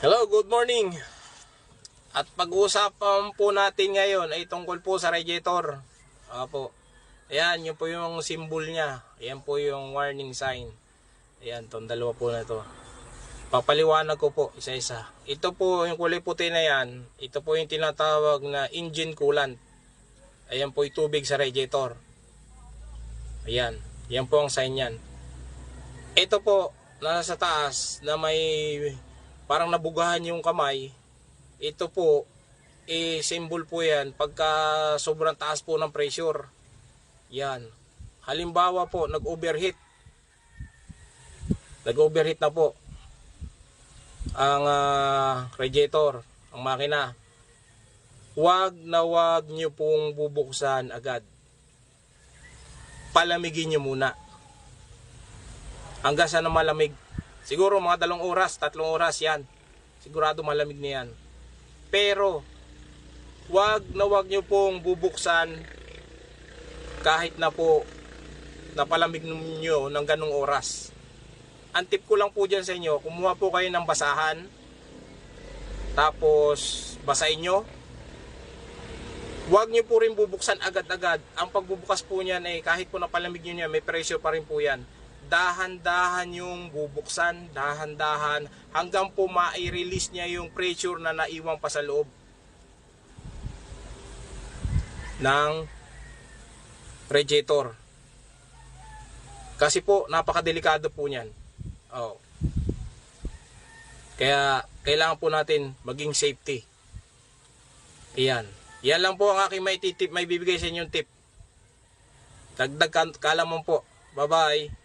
Hello, good morning. At pag-uusapan po natin ngayon ay tungkol po sa radiator. Apo. Ayan, yun po yung symbol niya. Ayan po yung warning sign. Ayan, itong dalawa po na ito. Papaliwanag ko po isa-isa. Ito po yung kulay puti na yan. Ito po yung tinatawag na engine coolant. Ayan po yung tubig sa radiator. Ayan, yan po ang sign yan. Ito po, nasa taas na may parang nabugahan yung kamay. Ito po, symbol po yan pagka sobrang taas po ng pressure. Yan. Halimbawa po, nag-overheat. Nag-overheat na po ang radiator, ang makina. Huwag nyo pong bubuksan agad. Palamigin nyo muna. Hanggang sa na malamig. Siguro mga 2 oras, 3 oras yan. Sigurado malamig na yan. Pero, wag nyo pong bubuksan kahit na po napalamig nyo ng ganong oras. Ang tip ko lang po dyan sa inyo, kumuha po kayo ng basahan. Tapos, basahin nyo. Wag nyo po rin bubuksan agad-agad. Ang pagbubukas po niyan ay kahit po napalamig nyo yan, may pressure pa rin po yan. Dahan-dahan yung bubuksan, dahan-dahan hanggang po ma-release niya yung pressure na naiwan pa sa loob ng radiator. Kasi po napakadelikado po niyan. Oh. Kaya kailangan po natin maging safety. Iyan. Yan lang po ang aking may bibigay sa inyong tip. Dagdag kalamang po. Bye-bye.